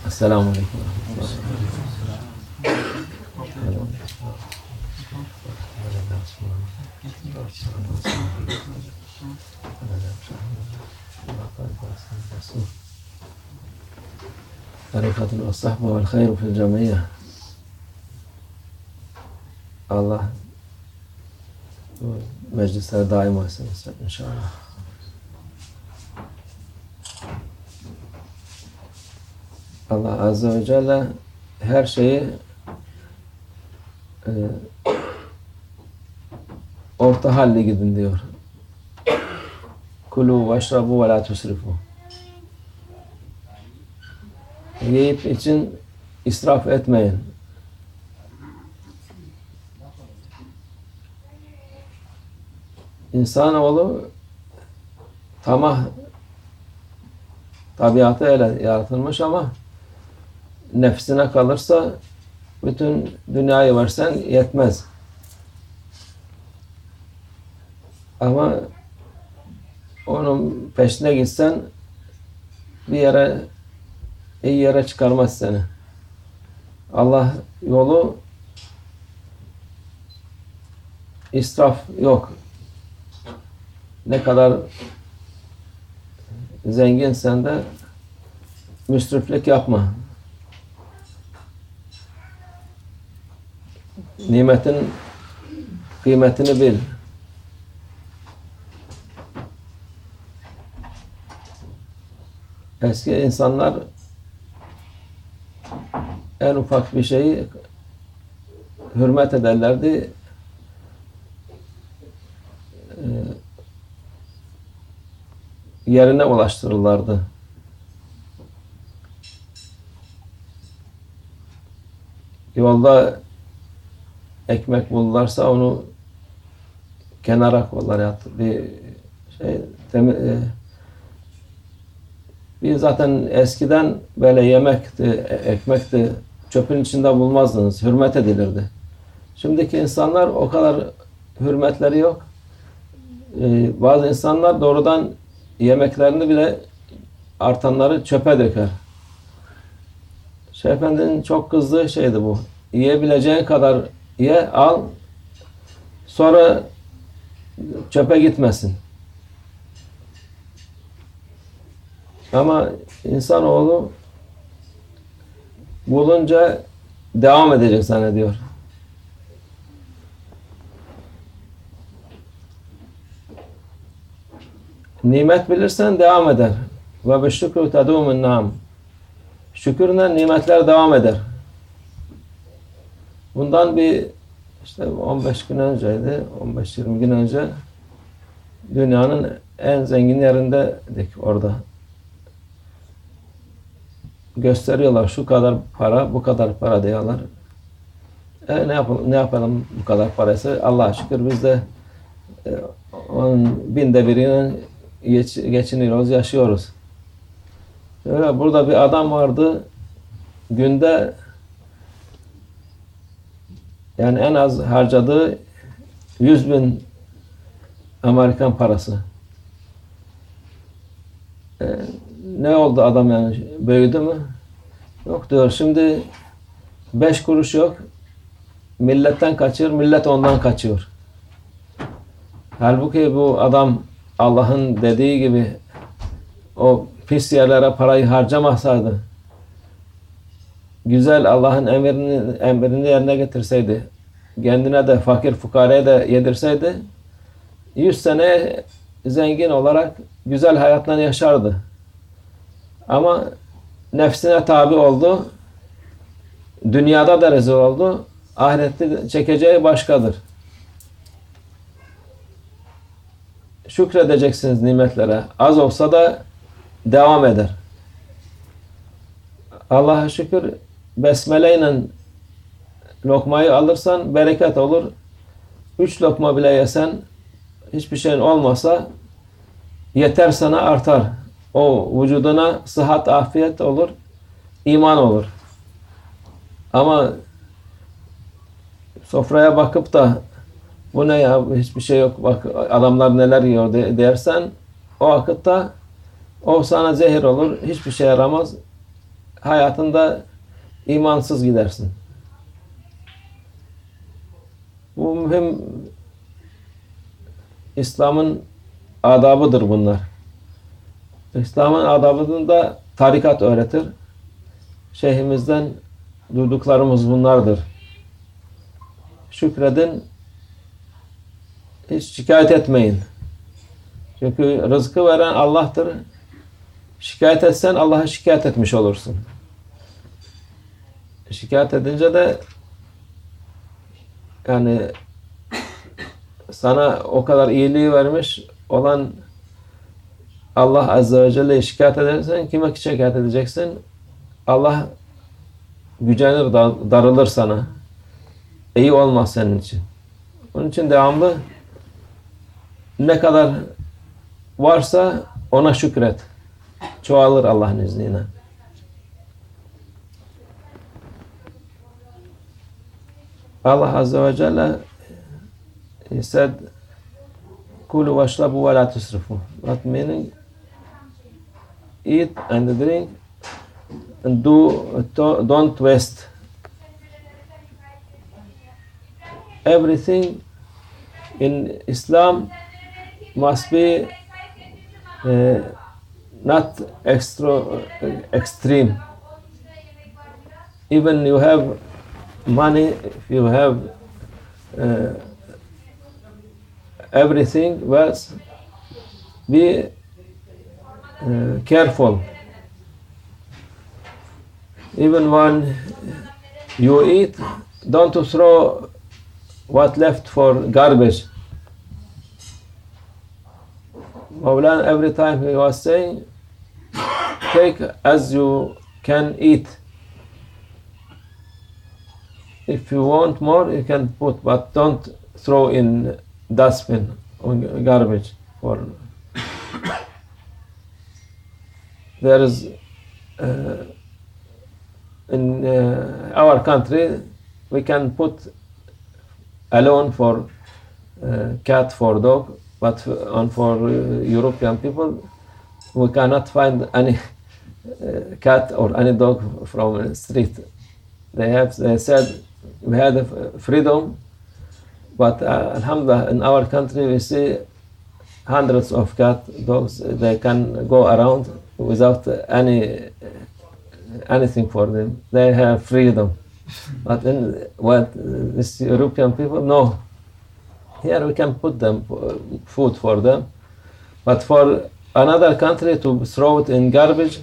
Esselamu Aleyküm. Tarikatul as-sahbe vel hayru fil cemiyye. Allah meclisler daim olsun inşallah. Allah Azze ve Celle her şeyi orta halli gidin diyor. Kulu veşrabu ve la tusrifu. Yiyip için israf etmeyin. İnsanoğlu tamah tabiatı öyle yaratılmış ama nefsine kalırsa bütün dünyayı versen yetmez. Ama onun peşine gitsen iyi yere çıkarmaz seni. Allah yolu israf yok. Ne kadar zenginsen de müsriflik yapma. Nimetin kıymetini bil. Eski insanlar en ufak bir şeyi hürmet ederlerdi. Yerine ulaştırırlardı. Yolda ekmek bulurlarsa onu kenara koyarlar. Bir zaten eskiden böyle yemekti, ekmekti, çöpün içinde bulmazdınız, hürmet edilirdi. Şimdiki insanlar o kadar hürmetleri yok. Bazı insanlar doğrudan yemeklerini bile artanları çöpe döker. Şeyh Efendi'nin çok kızdığı şeydi bu. Yiyebileceğin kadar ye, al, sonra çöpe gitmesin. Ama insanoğlu bulunca devam edecek zannediyor. Nimet bilirsen devam eder. Ve beşşükrü tedûmün nam. Şükürle nimetler devam eder. Bundan bir 15 gün önceydi, 15-20 gün önce dünyanın en zengin yerindeydik orada. Gösteriyorlar şu kadar para, bu kadar para diyorlar. Ne yapalım bu kadar paraysa Allah'a şükür biz de onun 1/1000'ine geçiniyoruz, yaşıyoruz. Şöyle burada bir adam vardı, günde yani en az harcadığı 100.000 Amerikan parası. Ne oldu adam yani? Büyüdü mü? Yok diyor. Şimdi 5 kuruş yok. Milletten kaçıyor, millet ondan kaçıyor. Halbuki bu adam Allah'ın dediği gibi o pis yerlere parayı harcamasaydı, güzel Allah'ın emrini yerine getirseydi, kendine de fakir fukaraya da yedirseydi, 100 sene zengin olarak güzel hayatlarını yaşardı. Ama nefsine tabi oldu, dünyada da rezil oldu, ahirette çekeceği başkadır. Şükredeceksiniz nimetlere. Az olsa da devam eder. Allah'a şükür besmeleyle lokmayı alırsan bereket olur. 3 lokma bile yesen hiçbir şeyin olmasa yeter sana artar. O vücuduna sıhhat, afiyet olur, iman olur. Ama sofraya bakıp da bu ne ya hiçbir şey yok bak adamlar neler yiyor dersen o vakitte o sana zehir olur, hiçbir şey yaramaz. hayatında imansız gidersin. Bu mühim İslam'ın adabıdır bunlar. İslam'ın adabını da tarikat öğretir. Şeyhimizden duyduklarımız bunlardır. Şükredin, hiç şikayet etmeyin. Çünkü rızkı veren Allah'tır. Şikayet etsen Allah'a şikayet etmiş olursun. Şikayet edince de yani sana o kadar iyiliği vermiş olan Allah Azze ve Celle'ye şikayet edersen kime şikayet edeceksin? Allah gücenir, darılır sana. İyi olmaz senin için. Onun için devamlı ne kadar varsa ona şükret. Çoğalır Allah'ın izniyle. Allah Azze ve Celle he said, Kulu vashrabu ve la tusrifu. That meaning, eat and drink and don't waste. Everything in Islam must be not extreme. Even you have money, if you have everything, but be careful. Even when you eat, don't throw what left for garbage. Mawlana every time he was saying, take as you can eat. If you want more, you can put, but don't throw in dustbin or garbage. There is in our country we can put alone for cat, for dog, but for European people we cannot find any cat or any dog from the street. They said we had freedom, but alhamdulillah, in our country we see hundreds of cat, dogs. They can go around without anything for them. They have freedom. But in this European people, no. Here we can put them food for them, but for another country to throw it in garbage,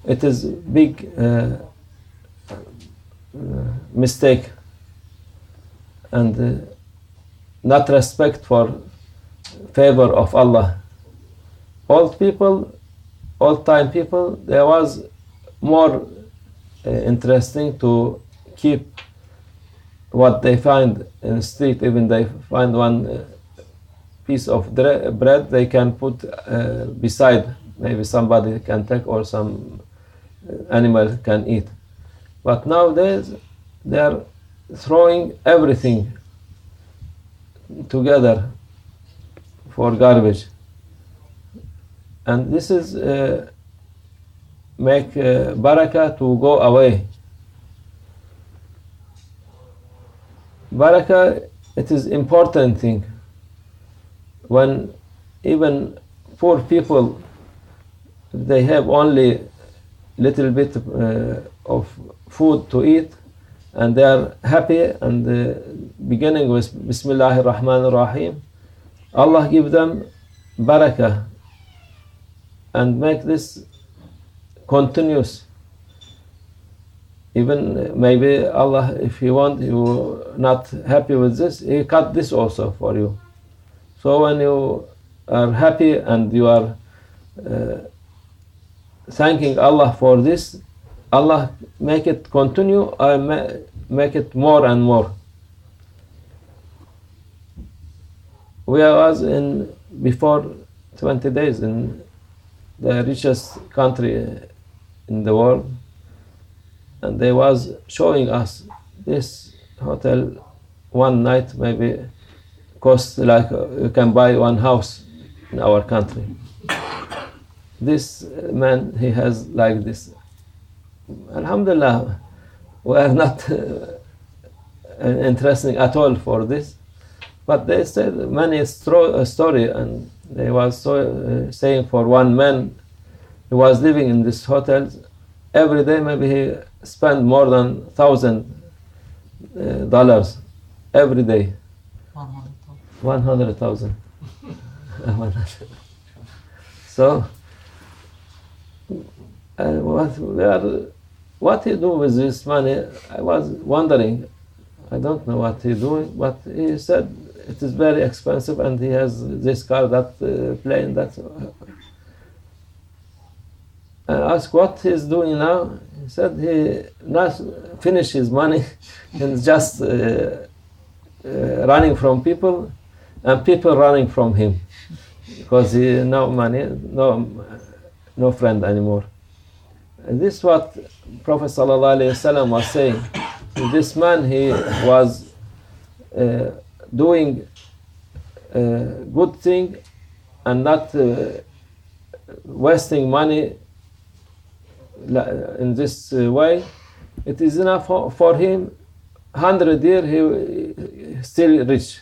it is big mistake and not respect for favor of Allah. Old time people, there was more interesting to keep what they find in the street. Even they find one piece of bread, they can put beside. Maybe somebody can take or some animal can eat. But nowadays they are throwing everything together for garbage, and this is make barakah to go away. Barakah, it is important thing. When even poor people, they have only little bit of food to eat, and they are happy, and beginning with Bismillahir Rahmanir Rahim, Allah give them barakah and make this continuous. Even maybe Allah, if He want, you not happy with this, He cut this also for you. So when you are happy and you are thanking Allah for this, Allah make it continue, make it more and more. We was in before 20 days in the richest country in the world, and they was showing us this hotel one night maybe cost like you can buy one house in our country. This man, he has like this Alhamdulillah, we are not interesting at all for this. But they said many story, and they was saying for one man who was living in this hotel, every day maybe he spent more than $1,000 every day. 100,000. So what he do with this money? I was wondering. I don't know what he doing, but he said it is very expensive, and he has this car, that plane, that. I asked what he's doing now. He said he not finished his money and just running from people, and people running from him, because he no money, no friend anymore. And this is what Prophet ﷺ was saying. This man, he was doing good thing and not wasting money in this way. It is enough for him. 100 years he still rich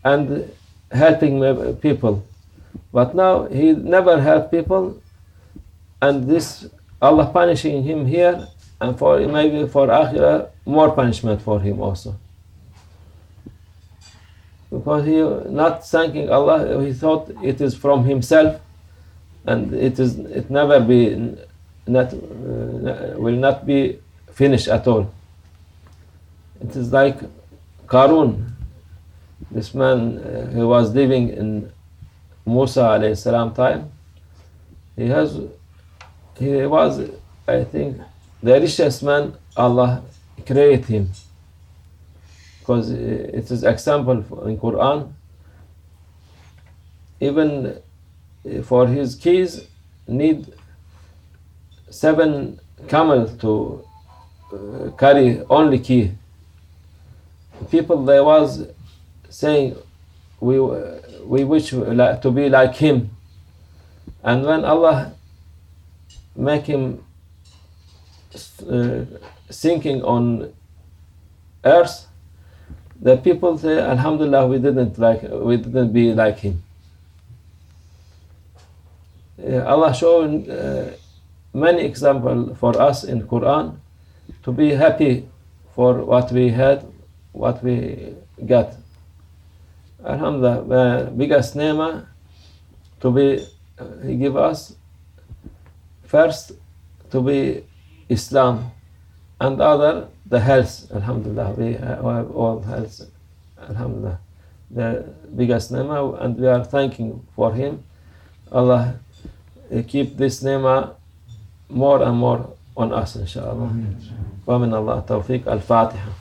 and helping people. But now he never helped people, and this Allah punishing him here, and for maybe for Akhirah more punishment for him also. Because he not thanking Allah, he thought it is from himself, and it never be will not be finished at all. It is like Qarun, this man who was living in Musa alayhi salam time. He was, I think, the richest man Allah created him, because it is example in Quran. Even for his keys need 7 camels to carry only key. People, they was saying we wish to be like him, and when Allah make him sinking on earth, the people say, Alhamdulillah, we didn't be like him. Allah showing many examples for us in Quran to be happy for what we had, what we got. Alhamdulillah, the biggest ni'mah to be, He give us first to be Islam, and other the health. Alhamdulillah, we have all health. Alhamdulillah, the biggest ni'mah, and we are thanking for Him. Allah keep this ni'mah more and more on us, inshallah. Wa min Allah tawfiq. Al-Fatiha.